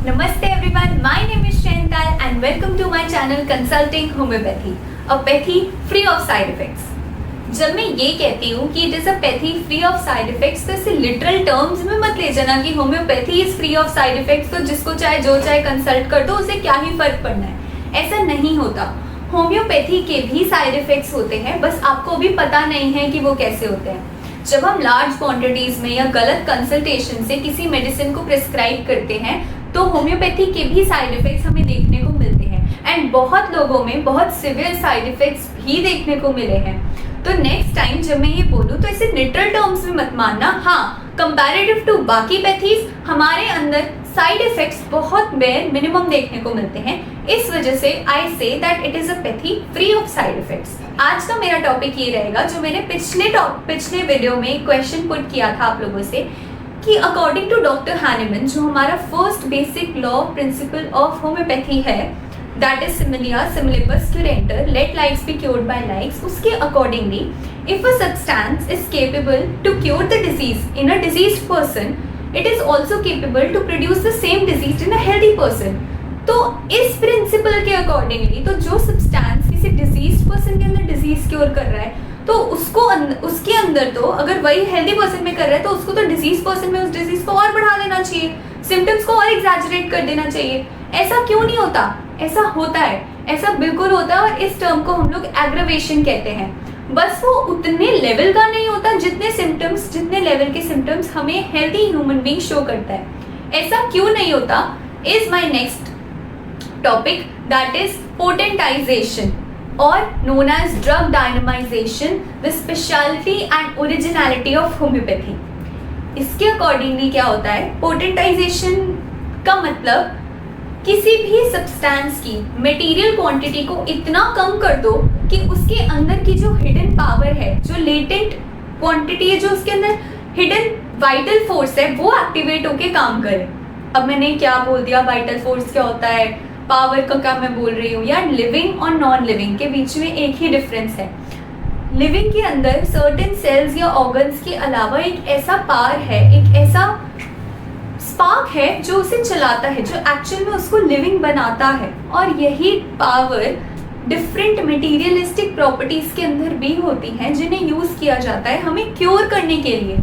Namaste everyone, my name is Shaintal and welcome to my channel Consulting Homeopathy, a pathy free of side effects. जब मैं ये कहती हूँ कि it is a pathy free of side effects तो इसे literal terms में मत ले जाना कि homeopathy is free of side effects, तो जिसको चाहे जो चाहे कंसल्ट कर दो, उसे क्या ही फर्क पड़ना है। ऐसा नहीं होता। होम्योपैथी के भी साइड इफेक्ट्स होते हैं, बस आपको भी पता नहीं है कि वो कैसे होते हैं। जब हम लार्ज क्वांटिटीज में या गलत कंसल्टेशन से किसी मेडिसिन को प्रिस्क्राइब करते हैं तो होम्योपैथी के भी साइड इफेक्ट्स हमें देखने को मिलते हैं एंड बहुत लोगों में बहुत सिवियर साइड इफेक्ट्स भी देखने को मिले हैं। तो नेक्स्ट टाइम जब मैं ये बोलूँ तो इसे लिटरल टर्म्स में मत मानना। हाँ, कंपैरेटिव टू बाकी पैथीज हमारे अंदर साइड इफेक्ट्स बहुत बेयर मिनिमम देखने को मिलते हैं। इस वजह से I say that it is a pathy free of side effects. आज का मेरा टॉपिक ये रहेगा जो मैंने पिछले वीडियो में क्वेश्चन पुट किया था आप लोगों से कि अकॉर्डिंग टू डॉक्टर हैनिमन, जो हमारा first basic law principle of homeopathy है, that is similia similibus curentur, let likes be cured by likes, उसके accordingly if a substance is capable to cure the disease in a diseased person, it is also capable to produce the same disease in a healthy person. तो इस principal के accordingly तो जो substance किसी disease person के अंदर disease cure कर रहा है तो उसके अंदर तो अगर वही हेल्दी पर्सन में कर रहा है तो उसको तो डिजीज पर्सन में उस डिजीज को और बढ़ा देना चाहिए, सिम्टम्स को और एग्जैजरेट कर देना चाहिए। ऐसा क्यों नहीं होता? ऐसा होता है, ऐसा बिल्कुल होता है और इस टर्म को हम लोग एग्रावेशन कहते हैं। बस वो उतने लेवल का नहीं होता जितने लेवल के सिम्टम्स हमें हेल्दी ह्यूमन बीइंग शो करता है। ऐसा क्यों नहीं होता is my next topic, that is potentisation or known as drug dynamization, the specialty and originality of homeopathy। इसके अकॉर्डिंगली क्या होता है? पोटेंटाइजेशन का मतलब किसी भी सब्सटेंस की मटेरियल क्वांटिटी को इतना कम कर दो कि उसके अंदर की जो हिडन पावर है, जो लेटेंट क्वांटिटी है, जो उसके अंदर हिडन वाइटल फोर्स है, वो एक्टिवेट होके काम करे। अब मैंने क्या बोल दिया? वाइटल फोर्स क्या होता है, पावर का क्या मैं बोल रही हूँ यार? लिविंग और नॉन लिविंग के बीच में एक ही डिफरेंस है। लिविंग के अंदर सर्टेन सेल्स या ऑर्गन्स के अलावा एक ऐसा पावर है, एक ऐसा स्पार्क है जो उसे चलाता है, जो एक्चुअल में उसको लिविंग बनाता है। और यही पावर डिफरेंट मटेरियलिस्टिक प्रॉपर्टीज के अंदर भी होती हैं जिन्हें यूज किया जाता है हमें क्योर करने के लिए।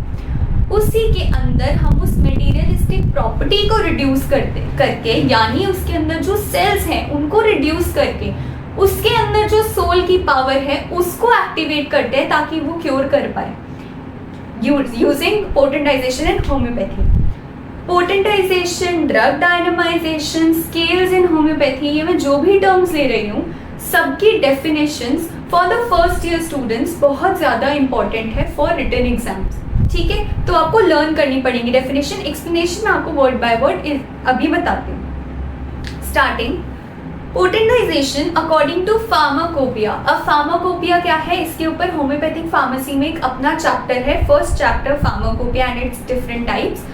उसी के अंदर हम उस मटेरियलिस्टिक प्रॉपर्टी को रिड्यूस करके यानी उसके अंदर जो सेल्स हैं उनको रिड्यूस करके उसके अंदर जो सोल की पावर है उसको एक्टिवेट करते हैं ताकि वो क्योर कर पाए, using potentization in homeopathy. Potentization, drug dynamization, scales in homeopathy, ये मैं जो भी टर्म्स ले रही हूँ सबकी definitions for the first year students बहुत ज़्यादा इंपॉर्टेंट है फॉर रिटन एग्जाम्स। ठीक है, तो आपको लर्न करनी पड़ेगी। डेफिनेशन, एक्सप्लेनेशन मैं आपको वर्ड बाय वर्ड अभी बताती हूँ। Starting, potentisation according to pharmacopoeia. अब फार्माकोपिया क्या है, इसके ऊपर होम्योपैथिक फार्मेसी में एक अपना चैप्टर है, first chapter pharmacopoeia and it's different types.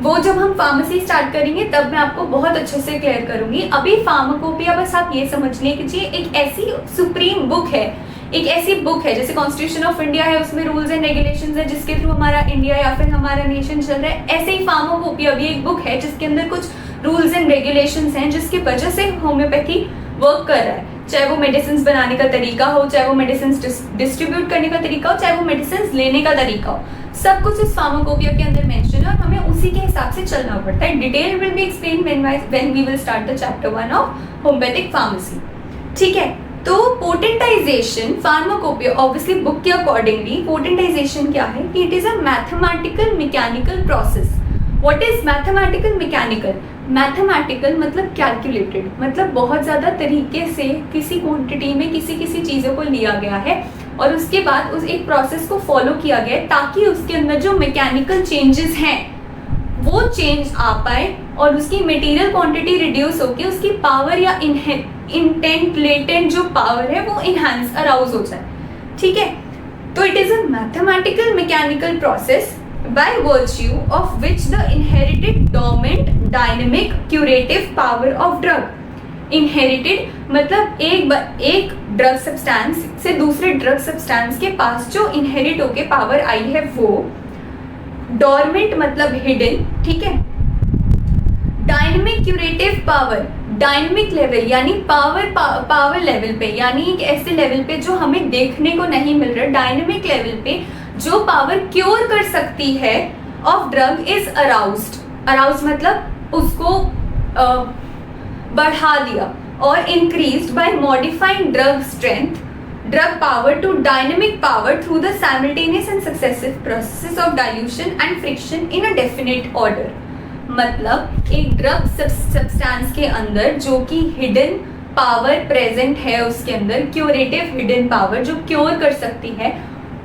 वो जब हम फार्मेसी स्टार्ट करेंगे तब मैं आपको बहुत अच्छे से क्लियर करूंगी। अभी फार्माकोपिया बस आप ये समझ लीजिए एक ऐसी सुप्रीम बुक है, एक ऐसी बुक है जैसे कॉन्स्टिट्यूशन ऑफ इंडिया है, उसमें रूल्स एंड रेगुलेशंस है जिसके थ्रू हमारा इंडिया या फिर हमारा नेशन चल रहा है। ऐसे ही फार्माकोपिया भी एक बुक है जिसके अंदर कुछ रूल्स एंड रेगुलेशंस हैं जिसकी वजह से होम्योपैथी वर्क कर रहा है। चाहे वो मेडिसिन बनाने का तरीका हो, चाहे वो मेडिसिन डिस्ट्रीब्यूट करने का तरीका हो, चाहे वो मेडिसिन लेने का तरीका हो, सब कुछ इस फार्माकोपिया के अंदर मेंशन है और हमें उसी के हिसाब से चलना पड़ता है। Detail will be explain when we will start the chapter 1 of homeopathic pharmacy. ठीक है, तो पोटेंटाइजेशन फार्माकोपिया ऑब्वियसली बुक के अकॉर्डिंगली पोटेंटाइजेशन क्या है कि it is a mathematical mechanical process. What is mathematical mechanical? Mathematical मतलब कैलकुलेटेड, मतलब बहुत ज़्यादा तरीके से किसी क्वांटिटी में किसी चीज़ों को लिया गया है और उसके बाद उस एक प्रोसेस को फॉलो किया गया है ताकि उसके अंदर जो मैकेनिकल चेंजेस हैं वो चेंज आ पाए और उसकी मटेरियल क्वांटिटी रिड्यूस होकर उसकी पावर या इंटेंट लेटेंट जो पावर है वो इनहांस अराउज हो जाए। ठीक है, तो it is a mathematical mechanical process by virtue of which the inherited dormant dynamic curative power of drug, inherited मतलब एक ड्रग सब्सटेंस से दूसरे ड्रग सब्सटेंस के पास जो इनहेरिट होके पावर आई है वो, डोरमेंट मतलब हिडन, ठीक है, dynamic curative power, dynamic level यानी पावर लेवल पे, यानी एक ऐसे लेवल पे जो हमें देखने को नहीं मिल रहा, डायनेमिक लेवल पे जो पावर क्योर कर सकती है of drug is aroused. Arouse मतलब उसको बढ़ा दिया, और increased by modifying drug strength, drug power to dynamic power through the simultaneous and successive processes of dilution and friction in a definite order। मतलब एक ड्रग सब्सटेंस के अंदर जो कि हिडन पावर प्रेजेंट है उसके अंदर, क्यूरेटिव हिडन पावर जो क्योर कर सकती है,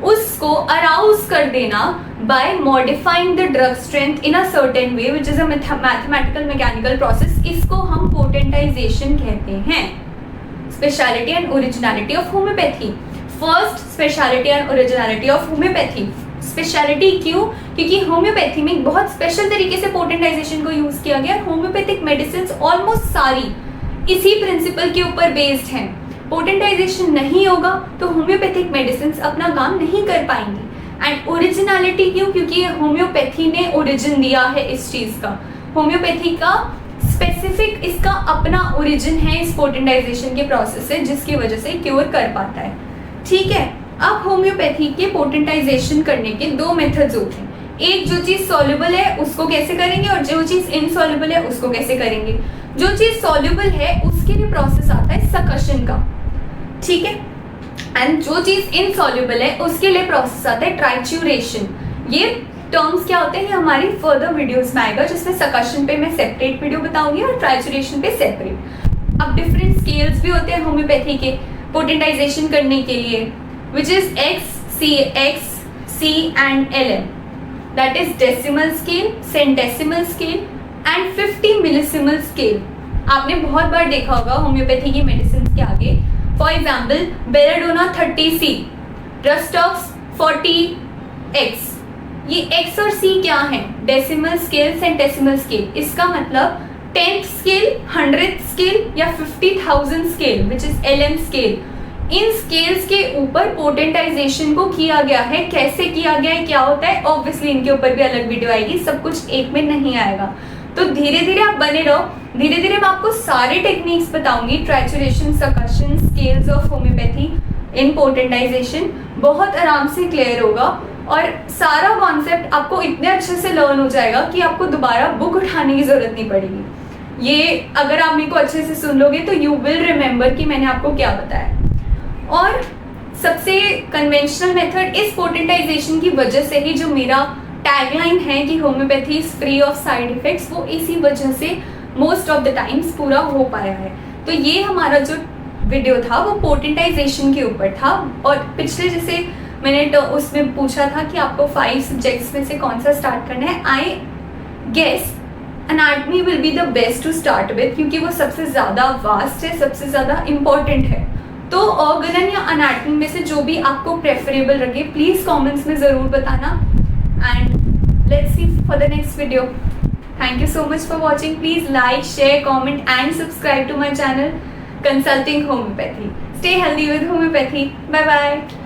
उसको अराउज कर देना by modifying the drug strength in a certain way which is a mathematical mechanical process. इसको हम पोटेंटाइजेशन कहते हैं। Speciality and originality of homeopathy. First, speciality and originality of homeopathy. Speciality क्यों? क्योंकि होम्योपैथी में बहुत स्पेशल तरीके से पोटेंटाइजेशन को यूज किया गया। होम्योपैथिक मेडिसिन ऑलमोस्ट सारी इसी प्रिंसिपल के ऊपर बेस्ड हैं। पोटेंटाइजेशन नहीं होगा तो होम्योपैथिक मेडिसिन अपना काम नहीं कर पाएंगी। एंड ओरिजिनलिटी क्यों? क्योंकि होम्योपैथी ने ओरिजिन दिया है इस चीज का। होम्योपैथी का स्पेसिफिक इसका अपना ओरिजिन है इस पोटेंटाइजेशन के प्रोसेस से, जिसकी वजह से क्योर कर पाता है। ठीक है, अब होम्योपैथी के पोटेंटाइजेशन करने के दो मेथड्स होते हैं। एक, जो चीज सॉल्युबल है उसको कैसे करेंगे, और जो चीज इनसॉल्युबल है उसको कैसे करेंगे। जो चीज सॉल्युबल है उसके लिए प्रोसेस आता है सकशन का, ठीक है, एंड जो चीज इनसॉल्युबल है उसके लिए प्रोसेस आता है ट्राइच्यूरेशन। ये टर्म्स क्या होते हैं हमारी फर्दर वीडियोस में आएगा, जिसमें सकशन पे मैं सेपरेट वीडियो बताऊंगी और ट्राइच्यूरेशन पे सेपरेट। अब डिफरेंट स्केल्स भी होते हैं होम्योपैथी के पोटेंटाइजेशन करने के लिए, which is X C and LM, that is decimal scale, centesimal scale and 50 millesimal scale. आपने बहुत बार देखा होगा होम्योपैथी की मेडिसिन के आगे, for example belladonna 30C, rhus tox 40X। ये X और C क्या है? Decimal scale, centesimal scale. इसका मतलब 10th स्केल, 100th स्केल या 50,000 scale which is LM scale. इन स्केल्स के ऊपर पोटेंटाइजेशन को किया गया है। कैसे किया गया है, क्या होता है, ऑब्वियसली इनके ऊपर भी अलग वीडियो आएगी, सब कुछ एक में नहीं आएगा। तो धीरे धीरे आप बने रहो, धीरे धीरे मैं आपको सारे टेक्निक्स बताऊंगी, trituration, succussion, scales of homeopathy in potentization. बहुत आराम से क्लियर होगा और सारा कॉन्सेप्ट आपको इतने अच्छे से लर्न हो जाएगा कि आपको दोबारा बुक उठाने की जरूरत नहीं पड़ेगी। ये अगर आप मेरे को अच्छे से सुन लोगे तो यू विल रिमेंबर कि मैंने आपको क्या बताया। और सबसे कन्वेंशनल मेथड इस पोटेंटाइजेशन की वजह से ही जो मेरा टैगलाइन है कि homeopathy is free of side effects, वो इसी वजह से मोस्ट ऑफ द टाइम्स पूरा हो पाया है। तो ये हमारा जो वीडियो था वो पोटेंटाइजेशन के ऊपर था। और पिछले जैसे मैंने तो उसमें पूछा था कि आपको 5 सब्जेक्ट्स में से कौन सा स्टार्ट करना है, I guess anatomy will be the best to start with, क्योंकि वो सबसे ज़्यादा वास्ट है, सबसे ज़्यादा इम्पॉर्टेंट है। तो ऑर्गन या एनाटॉमी में से जो भी आपको प्रेफरेबल लगे प्लीज़ कमेंट्स में ज़रूर बताना। And let's see for the next video. Thank you so much for watching. Please like, share, comment and subscribe to my channel consulting homeopathy. Stay healthy with homeopathy. Bye bye.